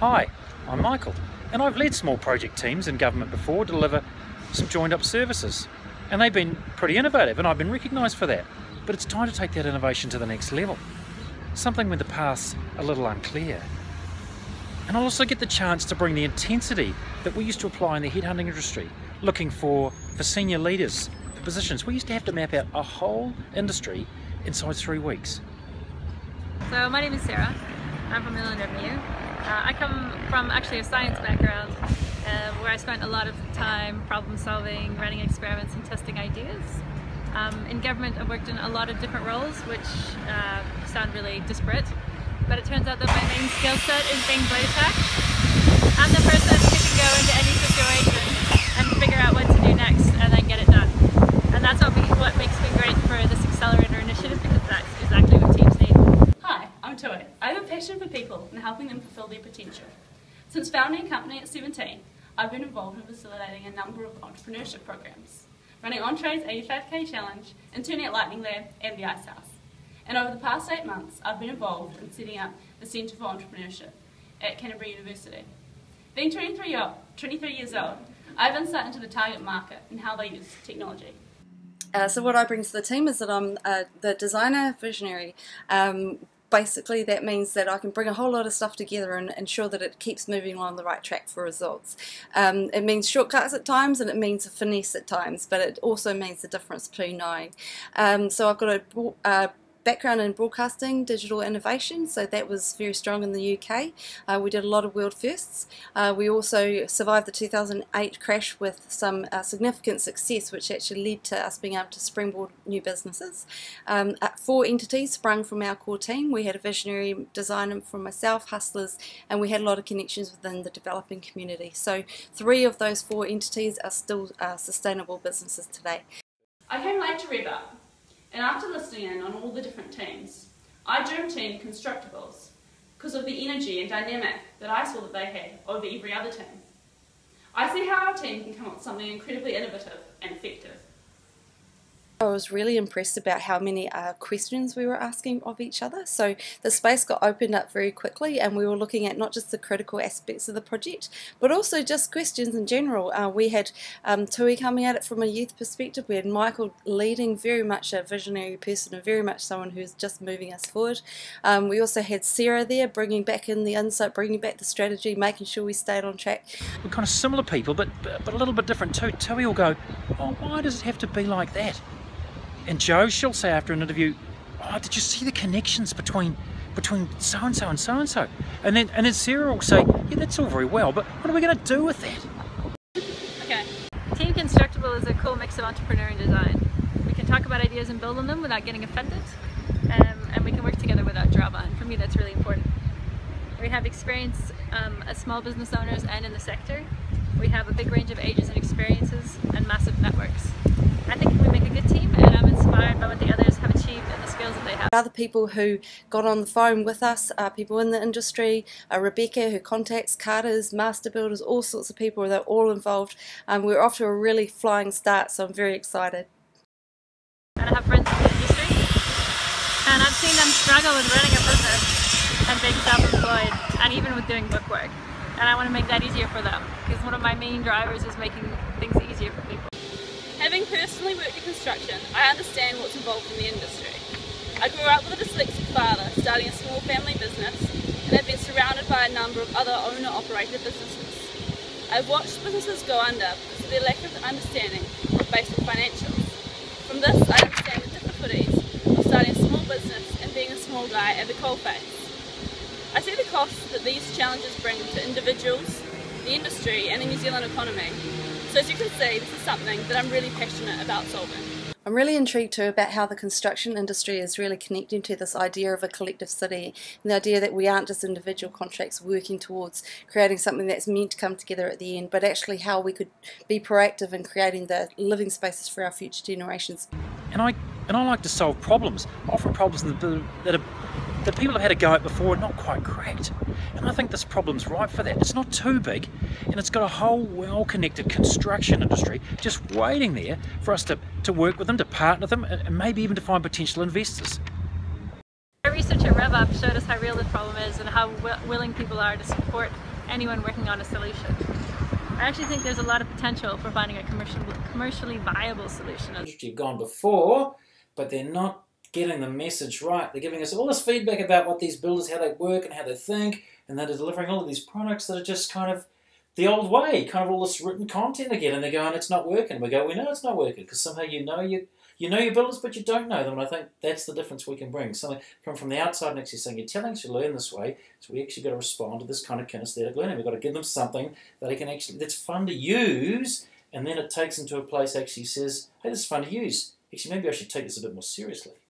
Hi, I'm Michael, and I've led small project teams in government before to deliver some joined-up services, and they've been pretty innovative, and I've been recognised for that. But it's time to take that innovation to the next level, something when the path's a little unclear. And I'll also get the chance to bring the intensity that we used to apply in the headhunting industry, looking for senior leaders, for positions. We used to have to map out a whole industry inside 3 weeks. So my name is Sarah. I'm from Inland Revenue. I come from actually a science background where I spent a lot of time problem solving, running experiments and testing ideas. In government I've worked in a lot of different roles which sound really disparate, but it turns out that my main skill set is being blade attacked. I'm the person who can go into any situation and figure out what to do next and then get it done. And that's what makes me great for this Accelerator initiative, because that's exactly what teams need. Hi, I'm Tui. I have a passion for people and helping them fulfill their potential. Since founding a company at 17, I've been involved in facilitating a number of entrepreneurship programs, running Entree's 85k challenge, interning at Lightning Lab and the Ice House. And over the past 8 months, I've been involved in setting up the Centre for Entrepreneurship at Canterbury University. Being 23 years old, I have insight into the target market and how they use technology. So what I bring to the team is that I'm the designer visionary. Basically that means that I can bring a whole lot of stuff together and ensure that it keeps moving along the right track for results. It means shortcuts at times and it means a finesse at times, but it also means the difference between knowing. So I've got a background in broadcasting, digital innovation, so that was very strong in the UK. We did a lot of world firsts. We also survived the 2008 crash with some significant success, which actually led to us being able to springboard new businesses. 4 entities sprung from our core team. We had a visionary designer from myself, hustlers, and we had a lot of connections within the developing community. So 3 of those 4 entities are still sustainable businesses today. I came late to rev up, and after listening in on all the different teams, I dream team Constructables because of the energy and dynamic that I saw that they had over every other team. I see how our team can come up with something incredibly innovative and effective. I was really impressed about how many questions we were asking of each other. So the space got opened up very quickly and we were looking at not just the critical aspects of the project, but also just questions in general. We had Tui coming at it from a youth perspective. We had Michael leading, very much a visionary person and very much someone who's just moving us forward. We also had Sarah there, bringing back in the insight, bringing back the strategy, making sure we stayed on track. We're kind of similar people, but a little bit different too. Tui will go, oh, why does it have to be like that? And Jo, she'll say after an interview, oh, did you see the connections between so-and-so and so-and-so? And then Sarah will say, yeah, that's all very well, but what are we going to do with that? Okay, Team Constructable is a cool mix of entrepreneur and design. We can talk about ideas and build on them without getting offended, and we can work together without drama, and for me that's really important. We have experience as small business owners and in the sector. We have a big range of ages and experiences and massive networks. I think we make a good team, and I'm inspired by what the others have achieved and the skills that they have. Other people who got on the phone with us are people in the industry, Rebecca who contacts carters, master builders, all sorts of people. They're all involved. We're off to a really flying start, so I'm very excited. And I have friends in the industry, and I've seen them struggle with running a business and being self-employed and even with doing bookwork. And I want to make that easier for them, because one of my main drivers is making things easier for people. Having personally worked in construction, I understand what's involved in the industry. I grew up with a dyslexic father starting a small family business, and have been surrounded by a number of other owner-operated businesses. I've watched businesses go under because of their lack of understanding of basic financials. From this, I understand the difficulties of starting a small business and being a small guy at the coalface. I see the costs that these challenges bring to individuals, the industry and the New Zealand economy. So as you can see, this is something that I'm really passionate about solving. I'm really intrigued too about how the construction industry is really connecting to this idea of a collective city, and the idea that we aren't just individual contracts working towards creating something that's meant to come together at the end, but actually how we could be proactive in creating the living spaces for our future generations. And I like to solve problems, often problems that people have had a go at before and not quite cracked. And I think this problem's right for that. It's not too big, and it's got a whole well-connected construction industry just waiting there for us to work with them, to partner with them, and maybe even to find potential investors. Our research at RevUp showed us how real the problem is and how willing people are to support anyone working on a solution. I actually think there's a lot of potential for finding a commercially viable solution. You've gone before, but they're not getting the message right. They're giving us all this feedback about what these builders, how they work and how they think, and they're delivering all of these products that are just kind of the old way, kind of all this written content again, and they're going, it's not working. We go, we know it's not working, because somehow you know your builders, but you don't know them, and I think that's the difference we can bring. Something come from the outside and actually saying, you're telling us you learn this way, so we actually got to respond to this kind of kinesthetic learning. We've got to give them something that they can actually, that's fun to use, and then it takes them to a place actually says, hey, this is fun to use. Actually, maybe I should take this a bit more seriously.